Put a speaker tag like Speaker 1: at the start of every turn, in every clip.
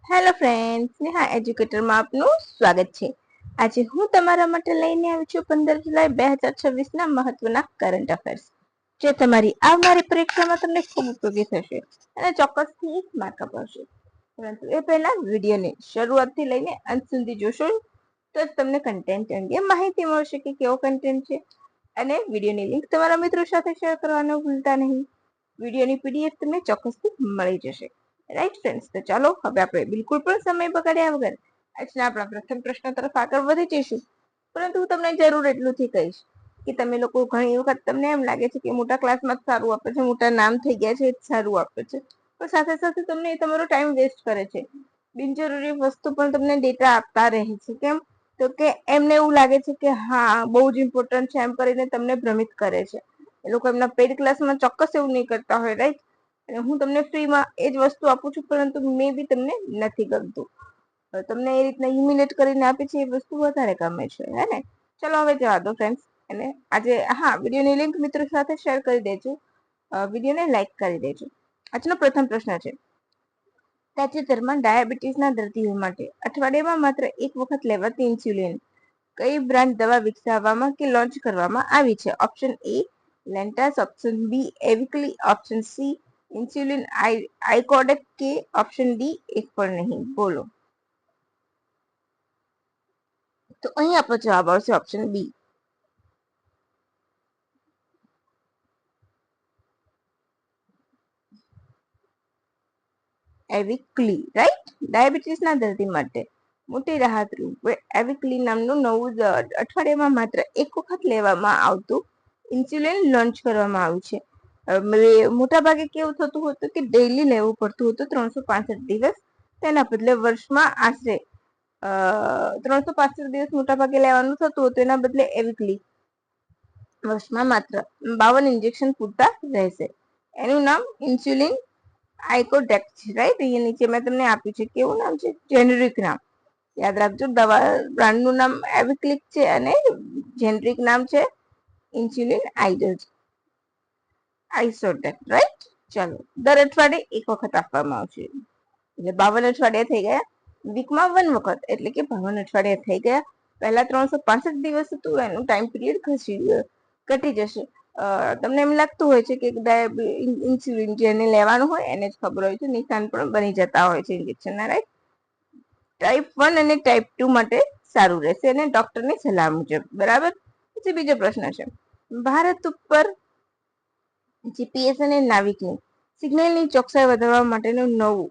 Speaker 1: Hello friends, Neha એજ્યુકેટરમાં આપનું સ્વાગત છે. આજે હું તમારા માટે લઈને આવી છું 15 જુલાઈ 2026ના મહત્વના કરંટ અફેર્સ, જે તમારી આવનારી પરીક્ષામાં તમને ખૂબ ઉપયોગી થશે અને ચોક્કસથી માર્ક અપાવશે. પરંતુ એ પહેલા વિડીયોને શરૂઆતથી લઈને અંત સુધી જોશો તો જ તમને કન્ટેન્ટ અંગે માહિતી મળશે કે કેવો કન્ટેન્ટ છે. અને વિડીયોની લિંક તમારા મિત્રો સાથે શેર કરવાનું ભૂલતા નહીં. વિડીયોની પીડીએફ તમને ચોક્કસથી મળી જશે. રાઈટ ફ્રેન્ડ્સ, તો ચાલો હવે આપણે બિલકુલ પણ સમય બગાડ્યા વગર આજના આપણા પ્રથમ પ્રશ્ન તરફ આગળ વધી જઈશું. પરંતુ હું તમને જરૂર એટલુંથી કહીશ કે તમે લોકો ઘણી વખત તમને એમ લાગે છે કે મોટા ક્લાસમાં જ સારું આપે છે, મોટા નામ થઈ ગયા છે સારું આપે છે, પણ સાથે સાથે તમને તમારો ટાઈમ વેસ્ટ કરે છે. બિનજરૂરી વસ્તુ પણ તમને ડેટા આપતા રહે છે. કેમ? તો કે એમને એવું લાગે છે કે હા બહુ જ ઇમ્પોર્ટન્ટ છે, એમ કરીને તમને ભ્રમિત કરે છે. એ લોકો એમના પેઇડ ક્લાસમાં ચોક્કસ એવું નહીં કરતા હોય, રાઈટ? અને હું તમને ફ્રીમાં એ જ વસ્તુ આપું છું, પરંતુ મે બી તમને નથી ગમતું. તમને એ રીતના હ્યુમિલેટ કરીને આપે છે, એ વસ્તુ વધારે ગમે છે, હે ને? ચલો હવે જવા દો ફ્રેન્ડ્સ. અને આજે વિડીયોની લિંક મિત્રો સાથે શેર કરી દેજો, વિડીયોને લાઈક કરી દેજો. આજનો પ્રથમ પ્રશ્ન છે: તાજેતરમાં ડાયાબિટીસના દર્દીઓ માટે અઠવાડિયામાં માત્ર એક વખત લેવાતી ઇન્સ્યુલિન કઈ બ્રાન્ડ દવા વિકસાવવામાં કે લોન્ચ કરવામાં આવી છે? Option A Lantus, option B એવિકલી, ઓપ્શન સી ઇન્સ્યુલિન આઇકોડેક કે ઓપ્શન ડી એક પણ નહીં. બોલો. તો અહીં આપણો જવાબ આવશે ઓપ્શન બી એવિકલી, રાઈટ? ડાયાબિટીસના દર્દી માટે મોટી રાહત રૂપે એવિકલી નામનું નવું અઠવાડિયામાં માત્ર એક વખત લેવામાં આવતું ઇન્સ્યુલિન લોન્ચ કરવામાં આવ્યું છે. મોટા ભાગે કેવું થતું હતું કે ડેઈલી લેવું પડતું હતું 365 દિવસ. તેના બદલે વર્ષમાં આશરે 365 દિવસ મોટા ભાગે લેવાનું થતું હતું, એના બદલે એવિકલી વર્ષમાં માત્ર 52 ઇન્જેક્શન પૂરતા રહેશે. એનું નામ ઇન્સ્યુલિન આઇકોડેક છે, રાઈટ? અહીંયા નીચે મેં તમને આપ્યું છે. કેવું નામ છે? જેનરિક નામ. યાદ રાખજો, દવા બ્રાન્ડનું નામ એવિક્લિક છે અને જેનરિક નામ છે ઇન્સ્યુલિન આઇસોટેક, રાઈટ? ચાલો, દર અઠવાડિયે એક વખત આપવામાં આવશે, એટલે 52 અઠવાડિયા થઈ ગયા. વીકમાં 1 વખત, એટલે કે 52 અઠવાડિયા થઈ ગયા. પહેલા 365 દિવસ હતું, એનું ટાઈમ પીરિયડ ઘટી જશે. તમને એમ લાગતું હોય છે કે ઇન્સ્યુલિન જેને લેવાનું હોય એને જ ખબર હોય છે, નિશાન પણ બની જતા હોય છે ઇન્જેક્શનના, રાઈટ? ટાઈપ 1 અને ટાઈપ 2 માટે સારું રહેશે અને ડોક્ટરની સલાહ મુજબ, બરાબર? પછી બીજો પ્રશ્ન છે: ભારત ઉપર જીપીએસ અને નાવિકની સિગ્નલની ચોકસાઈ વધારવા માટેનું નવું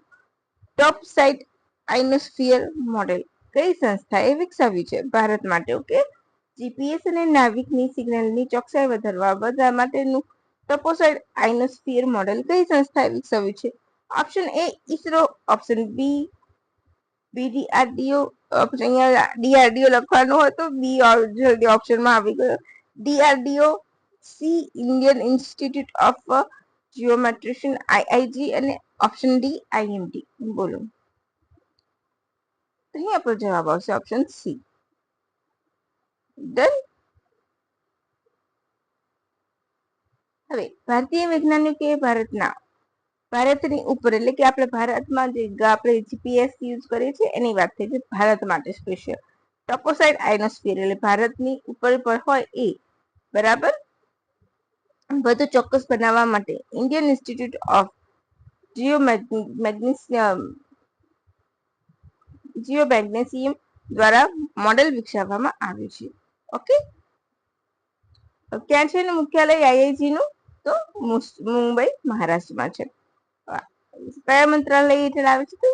Speaker 1: ટોપ સાઇટ આઇનોસ્ફિયર મોડેલ કઈ સંસ્થાએ વિકસાવ્યું છે ભારત માટે? ઓકે, જીપીએસ અને નાવિકની સિગ્નલની ચોકસાઈ વધારવા માટેનું ટોપોસાઇડ આઇનોસ્ફિયર મોડેલ કઈ સંસ્થાએ વિકસાવ્યું છે? Option A ISRO, option B DRDO, અહીંયા ડીઆરડીઓ લખવાનું હતું, બી જલ્દી ઓપ્શનમાં આવી ગયો, DRDO, C Indian Institute of geomagnetism IIG અને ઓપ્શન ડી આઈએમડી. બોલો. અહીં આપણો જવાબ આવશે ઓપ્શન સી. ડન. હવે ભારતીય વૈજ્ઞાનિકોએ ભારતની ઉપર, એટલે કે આપણે ભારતમાં જે આપણે જીપીએસ યુઝ કરીએ છીએ એની વાત થઈ છે, ભારત માટે સ્પેશિયલ ટોપોસાઇડ આઇનોસ્ફિયર, એટલે ભારતની ઉપર હોય એ, બરાબર? વધુ ચોક્કસ બનાવવા માટે ઇન્ડિયન ઇન્સ્ટિટ્યૂટ ઓફ જીઓમેગ્નેસિયમ દ્વારા મોડેલ વિકસાવવામાં આવ્યું છે. ઓકે, ક્યાં છે એનું મુખ્યાલય આઈઆઈજી નું? તો મુંબઈ, મહારાષ્ટ્રમાં છે. કયા મંત્રાલય હેઠળ આવે છે? તો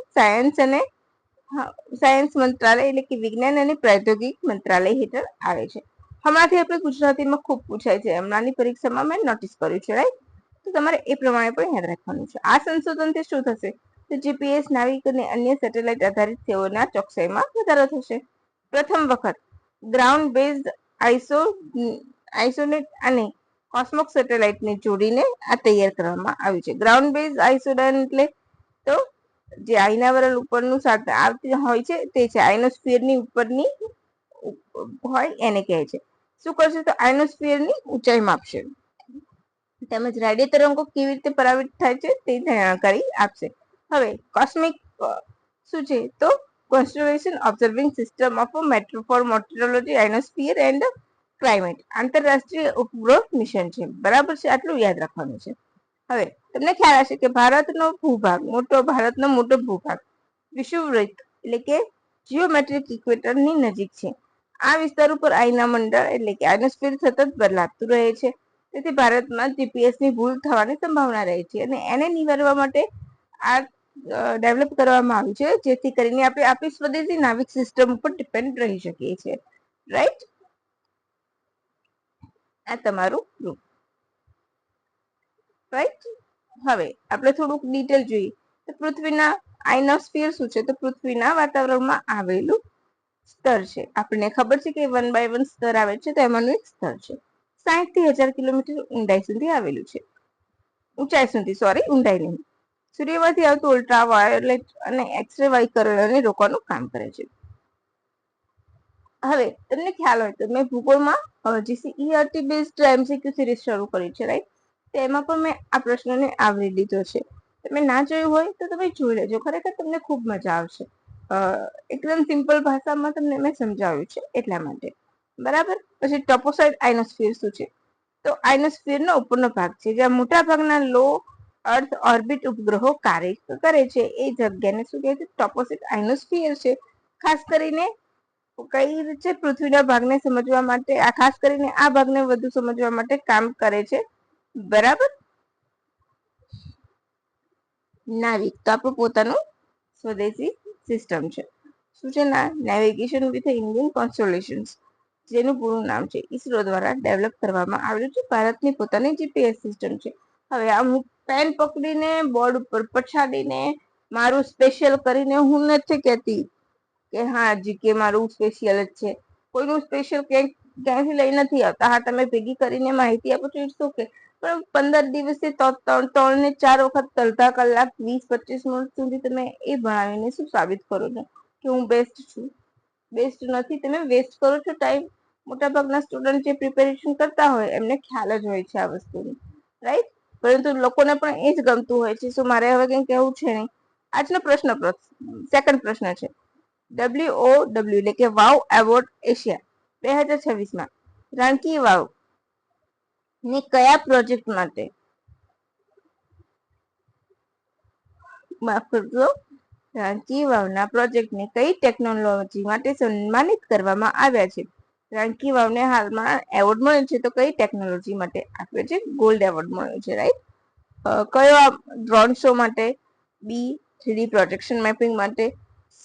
Speaker 1: સાયન્સ મંત્રાલય, એટલે કે વિજ્ઞાન અને પ્રૌદ્યોગિક મંત્રાલય હેઠળ આવે છે. હમણાંથી આપણે ગુજરાતીમાં ખૂબ પૂછાય છે, હમણાંની પરીક્ષામાં મેં નોટિસ કર્યું છે, રાઈટ? તો તમારે એ પ્રમાણે પણ યાદ રાખવાનું છે. આ સંશોધનથી શું થશે? તો જીપીએસ, નાવિક અને અન્ય સેટેલાઇટ આધારિત સેવાઓના ચોકસાઈમાં વધારો થશે. પ્રથમ વખત ગ્રાઉન્ડ બેઝડ આઇસોનેટ અને કોસ્મોક સેટેલાઇટને જોડીને આ તૈયાર કરવામાં આવ્યું છે. ગ્રાઉન્ડ બેઝ આઇસોડન એટલે તો જે આઈનાવરણ ઉપરનું આવતી હોય છે તે છે, આઇનોસ્ફિયરની ઉપરની હોય એને કહે છે. શું કરશે? તો આઇનોસ્ફિયરની ઊંચાઈ માપશે, તેમજ રેડિયો તરંગો કેવી રીતે પ્રભાવિત થાય છે તે જાણકારી આપશે. હવે શું છે તો constellation observing system of metro for metrology ionosphere and climate આંતરરાષ્ટ્રીય ઉપગ્રહ મિશન છે. બરાબર છે, આટલું યાદ રાખવાનું છે. હવે તમને ખ્યાલ હશે કે ભારતનો મોટો ભૂભાગ વિષુવવૃત્ત એટલે કે જીઓમેટ્રિક ઇક્વેટરની નજીક છે. આ વિસ્તાર ઉપર આઈના મંડળ એટલે કે આઇનોસ્ફિયર સતત બદલાતું રહે છે. તેથી ભારતમાં જીપીએસની ભૂલ થવાની સંભાવના રહે છે અને એને નિવારવા માટે આ ડેવલપ કરવામાં આવ્યું છે, જેથી કરીને આપણે આપણી સ્વદેશી નાવિક સિસ્ટમ ઉપર ડિપેન્ડ રહી શકીએ છીએ. રાઈટ, આ તમારું પ્રૂફ. રાઈટ, હવે આપણે થોડુંક ડિટેલ જોઈએ તો પૃથ્વીના આઇનોસ્ફિયર શું છે તો પૃથ્વીના વાતાવરણમાં આવેલું સ્તર છે. આપણને ખબર છે કે 1 by 1 સ્તર આવે છે, તો એમાંનું એક સ્તર છે. 60 થી 1000 કિલોમીટર ઊંડાઈ સુધી આવેલું છે. ઊંડાઈ નહીં. સૂર્યમાંથી આવતું અલ્ટ્રા વાયોલેટ અને એક્સરે વાયુકરણને રોકવાનું કામ કરે છે. હવે તમને ખ્યાલ હોય તો મેં ભૂગોળમાં જીસીઈઆરટી બેઝડ એમસીક્યુ સિરીઝ શરૂ કરી છે, રાઈટ? તેમાં પણ મેં આ પ્રશ્નને આવરી લીધો છે. તમે ના જોયું હોય તો તમે જોઈ લેજો, ખરેખર તમને ખૂબ મજા આવશે. એકદમ સિમ્પલ ભાષામાં તમને મેં સમજાવ્યું છે એટલા માટે. બરાબર. પછી ટોપોસાઇડ આઇનોસ્ફિયર શું છે તો આઇનોસ્ફિયર નો ઉપરનો ભાગ છે, જ્યાં મોટા ભાગના લો અર્થ ઓર્બિટ ઉપગ્રહો કાર્ય કરે છે. એ જગ્યાને શું કહે છે? ટોપોસાઇડ આઇનોસ્ફિયર છે. ખાસ કરીને કઈ રીતે પૃથ્વીના ભાગને સમજવા માટે, ખાસ કરીને આ ભાગને વધુ સમજવા માટે કામ કરે છે. બરાબર. નાવિક તો આપણું પોતાનું સ્વદેશી સિસ્ટમ છે. શું છે? નેવિગેશન વિથ ઇન્ડિયન કોન્સ્ટલેશન્સ, જેનું પૂરું નામ છે ઈસરો દ્વારા ડેવલપ કરવામાં આવ્યું છે. ભારતની પોતાની જીપીએસ સિસ્ટમ છે. હવે આ પેન પકડીને બોર્ડ ઉપર પછાડીને મારું સ્પેશિયલ કરીને હું નથી કહેતી કે હા જીકે મારું સ્પેશિયલ જ છે. કોઈનું સ્પેશિયલ ક્યાંથી લઈ નથી આવતા. હા, તમે ભેગી કરીને માહિતી આપો છો, ઇટ્સ ઓકે. પણ 15 દિવસે 3 ને 4 વખત અડધા કલાક 20-25 મિનિટ સુધી તમે એ ભણાવીને શું સાબિત કરો છો કે હું બેસ્ટ છું? બેસ્ટ નથી, તમે વેસ્ટ કરો છો ટાઈમ. મોટાભાગના સ્ટુડન્ટ જે પ્રિપેરેશન કરતા હોય એમને ખ્યાલ જ હોય છે આ વસ્તુની, રાઈટ? પરંતુ લોકોને પણ એ જ ગમતું હોય છે. શું મારે હવે કંઈ કહેવું છે નહીં. આજનો પ્રશ્ન સેકન્ડ પ્રશ્ન છે. WOW એટલે કે વાવ એવોર્ડ એશિયા 2026માં રાણકી વાવ ને કયા પ્રોજેક્ટ માટે, માફ કરજો, રાણકી વાવના પ્રોજેક્ટને કઈ ટેકનોલોજી માટે સન્માનિત કરવામાં આવ્યા છે? રાણકી વાવને હાલમાં એવોર્ડ મળ્યો છે, તો કઈ ટેકનોલોજી માટે આપ્યો છે? ગોલ્ડ એવોર્ડ મળ્યો છે, રાઈટ? કયો ડ્રોન શો માટે? બી 3D પ્રોજેક્શન મેપિંગ માટે,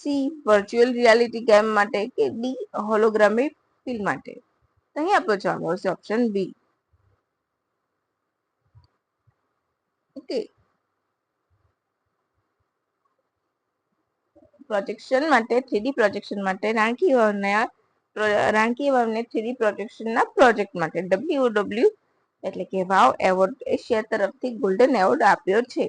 Speaker 1: સી વર્ચ્યુઅલ રિયાલિટી ગેમ માટે કે ડી હોલોગ્રાફિક ફિલ્મ માટે? અહીં આપણો જવાબ આવશે ઓપ્શન બી. ઓકે, પ્રોજેક્શન માટે 3D પ્રોજેક્શન માટે રાણકી વાવને 3D પ્રોજેક્શનના પ્રોજેક્ટ માટે WOW એટલે કે વાવ એવોર્ડ એશિયા તરફથી ગોલ્ડન એવોર્ડ આપ્યો છે,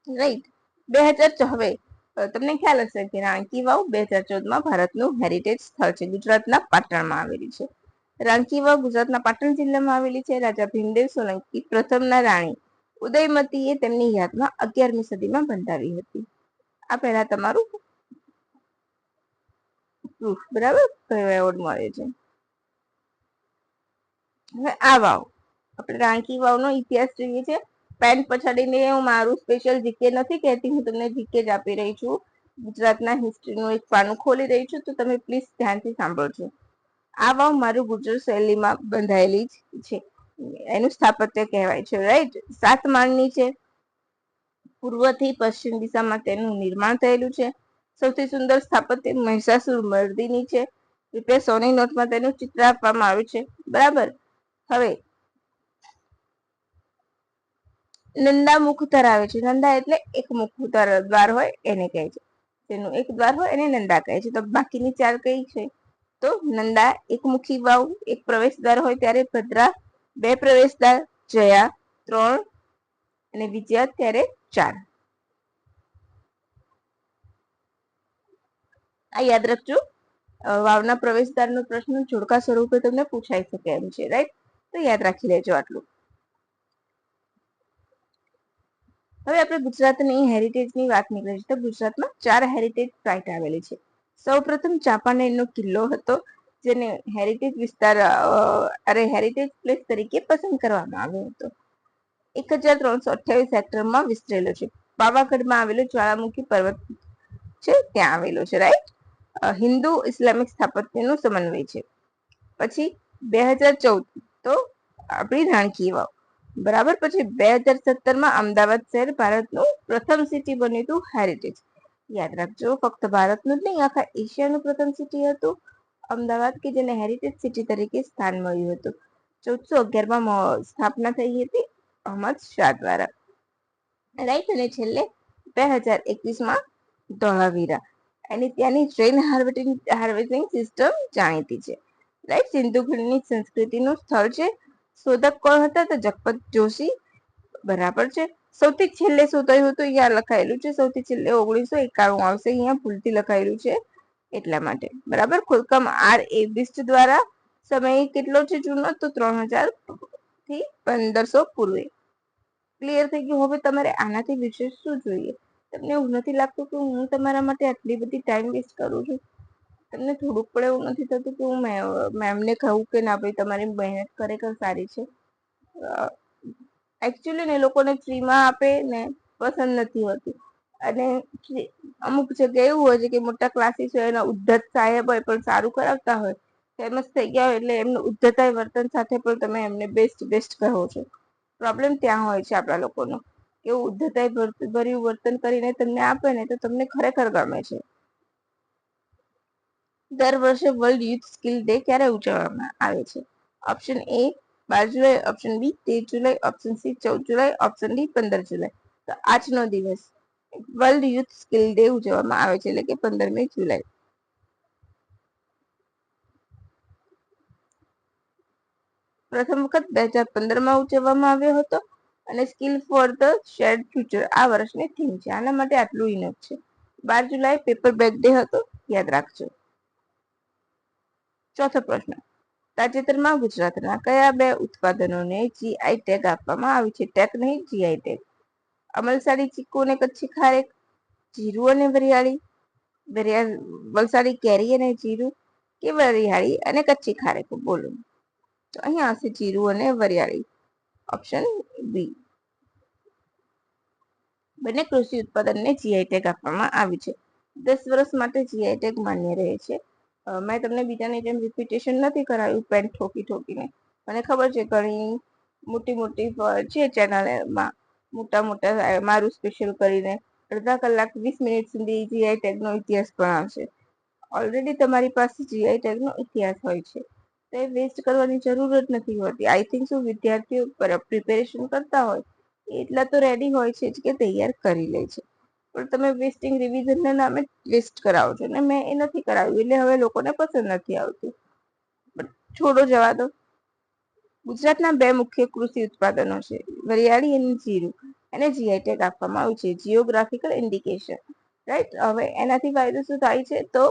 Speaker 1: રાઈટ? 2014 હવે તમને ખ્યાલ હશે કે રાણકી વાવ 2014માં ભારતનું હેરિટેજ સ્થળ છે. ગુજરાતના પાટણમાં આવેલી છે. રાણકી વાવ ગુજરાતના પાટણ જિલ્લામાં આવેલી છે. રાજા ભીમદેવ સોલંકી પ્રથમના રાણી ઉદયમતીએ તેમની યાદમાં 11મી સદીમાં બંધાવી હતી. આ પહેલા તમારું પ્રૂફ. બરાબર, કયો એવોર્ડ મળે છે. હવે આ વાવ, આપણે રાણકી વાવનો ઇતિહાસ જોઈએ છે. પેન પછાડીને હું મારું સ્પેશિયલ જીકે નથી કહેતી, હું તમને જીકે જ આપી રહી છું. ગુજરાતના હિસ્ટ્રીનું એક પાનું ખોલી રહી છું, તો તમે પ્લીઝ ધ્યાનથી સાંભળજો. આ વાવ મારું ગુર્જર શૈલીમાં બંધાયેલી છે. એનું સ્થાપત્ય કહેવાય છે, રાઈટ? 7 માળની છે. પૂર્વથી પશ્ચિમ દિશામાં તેનું નિર્માણ થયેલું છે. સૌથી સુંદર સ્થાપત્ય મહિષાસુર મર્દિની છે. ₹100ની નોટમાં તેનું ચિત્ર આપવામાં આવ્યું છે. બરાબર. હવે નંદા મુખ ધરાવે છે. નંદા એટલે એક મુખ દ્વાર હોય એને કહે છે. તેનું એક દ્વાર હોય એને નંદા કહે છે. તો બાકીની 4 કઈ છે? તો નંદા એકમુખી વાવ, એક પ્રવેશદ્વાર હોય ત્યારે ભદ્રા 2 પ્રવેશદ્વાર, જયા 3 અને વિજયા ત્યારે 4. આ યાદ રાખજો. વાવના પ્રવેશદ્વારનો પ્રશ્ન જોડકા સ્વરૂપે તમને પૂછાઈ શકે એમ છે, રાઈટ? તો યાદ રાખી લેજો આટલું. હવે આપણે ગુજરાતની હેરિટેજની વાત નીકળે છે તો ગુજરાતમાં 4 હેરિટેજ સાઇટ આવેલી છે. સૌપ્રથમ ચાંપાનેરનો કિલ્લો હતો, જેને હેરિટેજ વિસ્તાર હેરિટેજ પ્લેસ તરીકે પસંદ કરવામાં આવ્યો હતો. 1328 હેક્ટરમાં વિસ્તરેલો છે. પાવાગઢમાં આવેલો જ્વાળામુખી પર્વત છે, ત્યાં આવેલો છે, રાઈટ. હિન્દુ ઇસ્લામિક સ્થાપત્યનું સમન્વય છે. પછી 2014 તો આપણી રાણકી વાવ, બરાબર. પછી 2017માં અમદાવાદ શહેર ભારતનું પ્રથમ સિટી બન્યું હતું હેરિટેજ. યાદ રાખજો, ફક્ત ભારતનું જ નહીં, આખા એશિયાનું પ્રથમ સિટી હતું અમદાવાદ, કે જેને હેરિટેજ સિટી તરીકે સ્થાન મળ્યું હતું. 1411માં સ્થાપના થઈ હતી અહમદ શાહ દ્વારા, રાઈટ. અને છેલ્લે 2021માં ધોળાવીરા, અને ત્યાંની ટ્રેન હાર્વેસ્ટિંગ સિસ્ટમ જાણીતી છે, રાઈટ. સિંધુ ખીણની સંસ્કૃતિનું સ્થળ છે. શોધક કોણ હતા? તો જગપત જોશી, બરાબર છે. સૌથી છેલ્લે શોધાયું હતું, અહીંયા લખાયેલું છે સૌથી છેલ્લે 1991 આવશે, અહીંયા ભૂલથી લખાયેલું છે એટલા માટે, બરાબર. ખોદકામ RA બિસ્ટ દ્વારા. સમય કેટલો છે જૂનો? તો 3000 થી 1500 પૂર્વે. ક્લિયર થઈ ગયું? હવે તમારે આનાથી વિશેષ શું જોઈએ? તમને એવું નથી લાગતું કે હું તમારા માટે આટલી બધી ટાઈમ વેસ્ટ કરું છું? તમને થોડુંક પણ એવું નથી થતું કે હું મેમને કહું કે ના ભાઈ તમારી મહેનત ખરેખર સારી છે? એકચ્યુઅલી ને લોકોને ફ્રીમાં આપે ને પસંદ નથી હોતું, અને અમુક જગ્યાએ એવું હોય છે કે મોટા ક્લાસીસ હોય એના ઉદ્ધત સાહેબ હોય પણ સારું કરાવતા હોય, ફેમસ થઈ ગયા હોય, એટલે એમનું ઉદ્ધતાઈ વર્તન સાથે પણ તમે એમને બેસ્ટ બેસ્ટ કહો છો. પ્રોબ્લેમ ત્યાં હોય છે આપણા લોકોનો, કે ઉદ્ધતાઈ ભર્યું વર્તન કરીને તમને આપે ને તો તમને ખરેખર ગમે છે. દર વર્ષે વર્લ્ડ યુથ સ્કિલ ડે ક્યારે ઉજવવામાં આવે છે? Option A 12 July, option B 13 July, option C 14 July, option D 15 જુલાઈ. તો આજનો દિવસ વર્લ્ડ યુથ સ્કિલ ડે ઉજવવામાં આવે છે, એટલે કે 15મી જુલાઈ. પ્રથમ વખત 2015માં ઉજવવામાં આવ્યો હતો, અને skill for the shared future આ વર્ષની થીમ છે. આના માટે આટલું ઇનફ છે. 12 જુલાઈ પેપર બેગ ડે હતો, યાદ રાખજો. ચોથો પ્રશ્ન, તાજેતરમાં ગુજરાતના કયા 2 ઉત્પાદનોને GI ટેગ આપવામાં આવ્યું છે? ટેગ નહીં, GI ટેગ. અમલસાડી ચીકુ અને કચ્છી ખારેક, જીરું અને વરિયાળી, વલસાડી કેરી અને જીરું, કે વરિયાળી અને કચ્છી ખારેક? બોલો. તો અહીંયા હશે જીરું અને વરિયાળી, ઓપ્શન બી. બંને કૃષિ ઉત્પાદનને GI ટેગ આપવામાં આવ્યું છે. 10 વર્ષ માટે GI ટેગ માન્ય રહે છે. મેં તમને બીજાની જેમ રિપીટેશન નથી કરાવ્યું પેન ઠોકી ઠોકીને. મને ખબર છે ઘણી મોટી છે ચેનલમાં, મોટા મારું સ્પેશિયલ કરીને અડધા કલાક 20 મિનિટ સુધી GI ટેગનો ઇતિહાસ ભણાવશે. ઓલરેડી તમારી પાસે GI ટેગનો ઇતિહાસ હોય છે, તો એ વેસ્ટ કરવાની જરૂર જ નથી હોતી. આઈ થિંક શું વિદ્યાર્થીઓ પ્રિપેરેશન કરતા હોય એટલા તો રેડી હોય છે કે તૈયાર કરી લે છે, પણ તમે વેસ્ટિંગ રિવિઝનના નામે વેસ્ટ કરાવો છો, ને મેં એ નથી કરાવ્યું, એટલે હવે લોકોને પસંદ નથી આવતું. છોડો, જવા દો. ગુજરાતના 2 મુખ્ય કૃષિ ઉત્પાદનો છે, વરિયાળી અને જીરું, એને GI ટેગ આપવામાં આવ્યું છે. Geographical indication, right. હવે એનાથી ફાયદો શું થાય છે? તો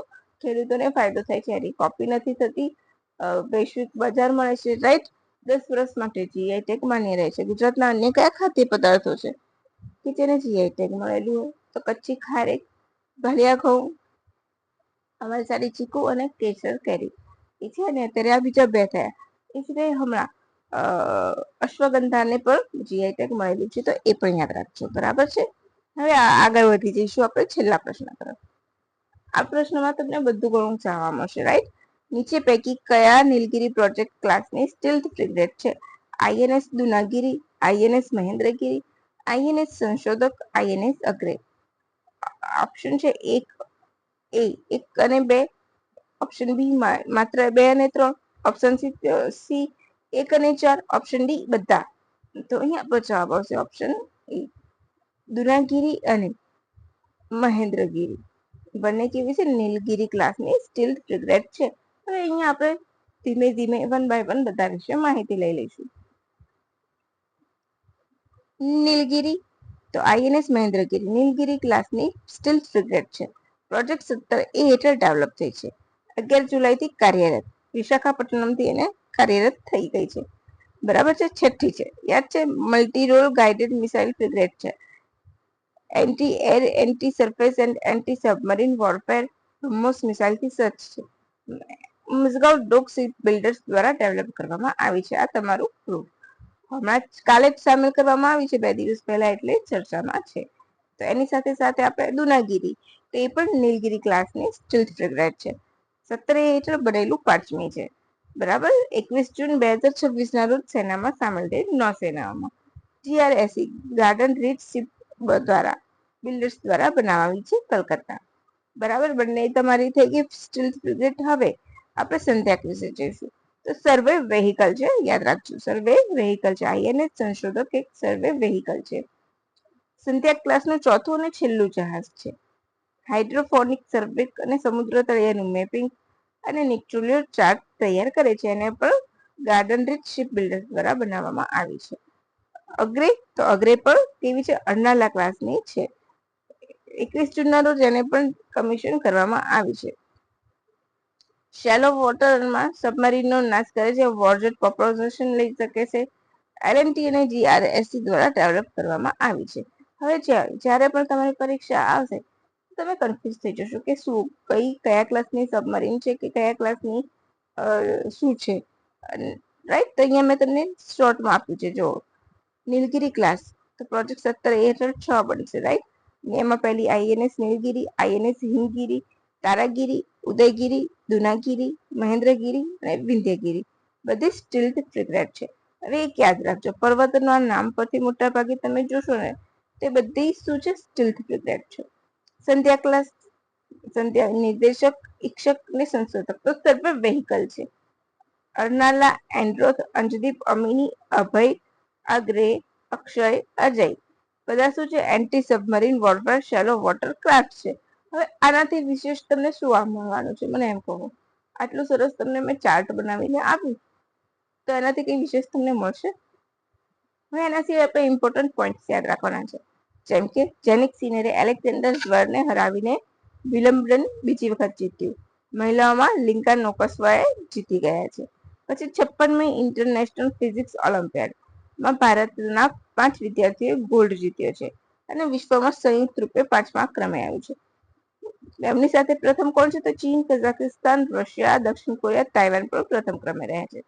Speaker 1: ખેડૂતોને ફાયદો થાય છે, એની કોપી નથી થતી, વૈશ્વિક બજાર મળે છે, રાઈટ. 10 વર્ષ માટે GI ટેગ માન્ય રહે છે. ગુજરાતના અન્ય કયા ખાદ્ય પદાર્થો છે કે જેને GI ટેગ મળેલું હોય? તો કચ્છી ખારેક, ભળિયા ઘઉં, અમલસાડી ચીકુ અને કેસર કેરી. એ છે ને અત્યારે આ બીજા 2 થયા. એ સિવાય હમણાં અશ્વગંધાને પણ GI ટેગ મળેલું છે, તો એ પણ યાદ રાખજો, બરાબર છે. હવે આગળ વધી જઈશું આપણે છેલ્લા પ્રશ્ન તરફ. આ પ્રશ્નમાં તમને બધું ઘણું જાણવા મળશે, રાઈટ. નીચે પૈકી કયા નીલગિરી પ્રોજેક્ટ ક્લાસની સ્ટીલ્થ ફ્રિગેટ છે? INS દુનાગીરી, INS મહેન્દ્રગીરી, INS સંશોધક, INS અગ્રે. ઓપ્શન છે 1 અને 2, ઓપ્શન બી માત્ર 2 અને 3, ઓપ્શન સી 1 અને 4, ઓપ્શન ડી બધા. તો અહીંયા આપણો જવાબ આવશે ઓપ્શન એ, દુનાગીરી અને મહેન્દ્રગીરી. બંને કેવી છે? નીલગિરી ક્લાસની સ્ટીલ્થ ફ્રિગેટ છે. હવે અહીંયા આપણે ધીમે ધીમે 1 બાય 1 બધા વિશે માહિતી લઈ લઈશું. નીલગિરી, તો INS મહેન્દ્રગીરી નીલગિરી ક્લાસની સ્ટીલ્થ ફ્રિગેટ છે. પ્રોજેક્ટ 17A હેઠળ ડેવલપ થઈ છે. 11 જુલાઈથી કાર્યરત, વિશાખાપટ્ટનમથી એને કાર્યરત થઈ ગઈ છે, બરાબર છે. છઠ્ઠી છે, યાદ છે, multi role guided missile frigate છે. Anti air, anti surface and anti submarine warfare BrahMos મિસાઇલથી સજ્જ છે. મઝગાઉ ડોક શિપ બિલ્ડર્સ દ્વારા ડેવલપ કરવામાં આવી છે. આ તમારું પ્રૂફ હમણાં કાલે જ સામેલ કરવામાં આવી છે, 2 દિવસ પહેલા, એટલે ચર્ચામાં છે. તો એની સાથે સાથે આપણે દુનાગીરી, તો એ પણ નીલગીરી ક્લાસની સ્ટીલ્થ ફ્રિગેટ છે. 17 હેઠળ બનેલું 5મી છે. બરાબર. 21 જૂન 2026 ના રોજ સેનામાં સામેલ થઈ નૌસેનામાં. GRSE ગાર્ડન રીચ શિપ દ્વારા બિલ્ડર્સ દ્વારા બનાવાવી છે કલકત્તા. બરાબર. બંને તમારી થઈ ગઈ સ્ટીલ્થ ફ્રિગેટ. હવે આપણે સંધ્યાક વિશે જોઈશું. તો સર્વે વેહિકલ છે, યાદ રાખજો, સર્વે વેહિકલ છે. INS સંશોધક એક સર્વે વેહિકલ છે. સંધ્યાક ક્લાસનું ચોથું અને છેલ્લું જહાજ છે. હાઇડ્રોફોનિક સર્વે અને સમુદ્ર તળિયાનું મેપિંગ અને નિક્ટોરિયલ ચાર્ટ તૈયાર કરે છે. એને પણ ગાર્ડન રીચ શિપ બિલ્ડર્સ દ્વારા બનાવવામાં આવી છે. અગ્રે, તો અગ્રે પણ કેવી છે? અર્નાલા ક્લાસની છે. 21 જૂનના રોજ એને પણ કમિશન કરવામાં આવી છે. શેલો વોટરમાં સબમરીનનો નાશ કરે છે. વોરજેટ પ્રોપલ્શન લઈ શકે છે. LNT અને GRSE દ્વારા ડેવલપ કરવામાં આવી છે. હવે જ્યારે પણ તમારી પરીક્ષા આવશે, તમે કન્ફ્યુઝ થઈ જશો કે શું કયા ક્લાસની સબમરીન છે કે કયા ક્લાસની શું છે, રાઈટ. તો અહીંયા મેં તમને શોર્ટમાં આપ્યું છે. જો નીલગિરી ક્લાસ, તો પ્રોજેક્ટ 17 હેઠળ 6 બનશે, રાઈટ. એમાં પહેલી INS નીલગિરી, INS હિમગીરી, તારાગીરી, ઉદયગીરી, દુનાગીરી, મહેન્દ્રગીરી અને વિંધ્યગીરી બધી સ્ટીલ્થ ફ્રિગેટ છે. હવે એક યાદ રાખજો, પર્વતના નામ પરથી મોટા ભાગે તમે જોશો ને, તે બધી શું છે? સ્ટીલ્થ ફ્રિગેટ છે. સંધ્યા ક્લાસ, સંધ્યા નિર્દેશક, ઈક્ષક અને સંશોધક, તો સર્વે વેહિકલ છે. અર્નાલા, એન્ડ્રોથ, અંજદીપ, અમિની, અભય, અગ્રે, અક્ષય, અજય બધા શું છે? એન્ટી સબમરીન વોરફેર શેલો વોટર ક્રાફ્ટ છે. હવે આનાથી વિશેષ તમને શું મળવાનું છે? મને એમ કહો. આટલું સરસ તમને મેં ચાર્ટ બનાવીને આપ્યું, તો એનાથી કઈ વિશેષ તમને મળશે? હવે એના સિવાય આપણે ઇમ્પોર્ટન્ટ પોઈન્ટ્સ યાદ રાખવાના છે. જેમ કે જેનિક સિનરે એલેક્ઝાન્ડર ઝ્વરને હરાવીને વિલમ્બડન બીજી વખત જીત્યું. મહિલાઓમાં લિંકા નોકસ્વાએ જીતી ગયા છે. પછી 56મી ઇન્ટરનેશનલ ફિઝિક્સ ઓલિમ્પિયાડમાં ભારતના 5 વિદ્યાર્થીઓએ ગોલ્ડ જીત્યો છે અને વિશ્વમાં સંયુક્ત રૂપે 5મા ક્રમે આવ્યું છે. એમની સાથે પ્રથમ કોણ છે? તો ચીન, કઝાકિસ્તાન, રશિયા, દક્ષિણ કોરિયા, તાઇવાન પણ પ્રથમ ક્રમે રહ્યા છે.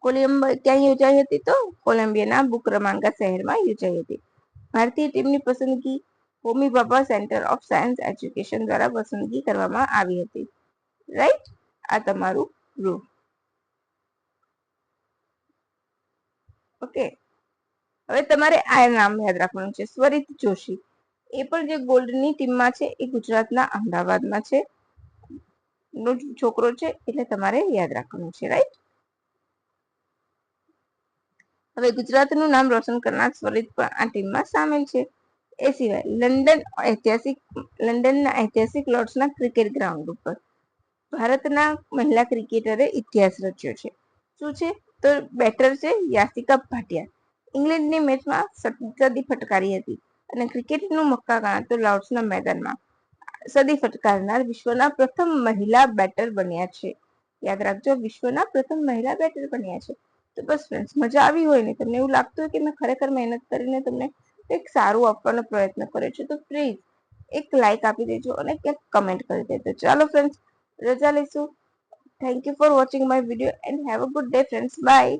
Speaker 1: કોલંબિયા ક્યાં યોજાઈ હતી? તો કોલંબિયાના બુકરમાંગા શહેરમાં યોજાઈ હતી. ભારતીય ટીમની પસંદગી Homi Bhabha centre of science education દ્વારા પસંદગી કરવામાં આવી હતી, રાઈટ. આ તમારું પ્રૂફ. ઓકે. હવે તમારે આ નામ યાદ રાખવાનું છે, સ્વરિત જોશી. એ પણ જે ગોલ્ડની ટીમમાં છે, એ ગુજરાતના અમદાવાદમાં છે, નો છોકરો છે, એટલે તમારે યાદ રાખવાનું છે, રાઈટ. હવે ગુજરાતનું નામ રોશન કરનાર સ્વરિત પણ આ ટીમમાં સામેલ છે. એ સિવાય લંડનના ઐતિહાસિક લોર્ડ્સના ક્રિકેટ ગ્રાઉન્ડ ઉપર ભારતના મહિલા ક્રિકેટરે ઇતિહાસ રચ્યો છે. શું છે? તો બેટર છે યાસિકા ભાટિયા. ઇંગ્લેન્ડની મેચમાં સદી ફટકારી હતી અને ક્રિકેટનું મક્કા ગણાતો લોર્ડ્સના મેદાનમાં સદી ફટકારનાર વિશ્વના પ્રથમ મહિલા બેટર બન્યા છે. યાદ રાખજો, વિશ્વના પ્રથમ મહિલા બેટર બન્યા છે. તો બસ ફ્રેન્ડ્સ, મજા આવી હોય ને, તમને એવું લાગતું હોય કે મેં ખરેખર મહેનત કરીને તમને એક સારું આપવાનો પ્રયત્ન કર્યો છે, તો પ્લીઝ એક લાઈક આપી દેજો અને ક્યાંક કમેન્ટ કરી દેજો. ચાલો ફ્રેન્ડ્સ, રજા લઈશું. Thank you for watching my video and have a good day friends. By.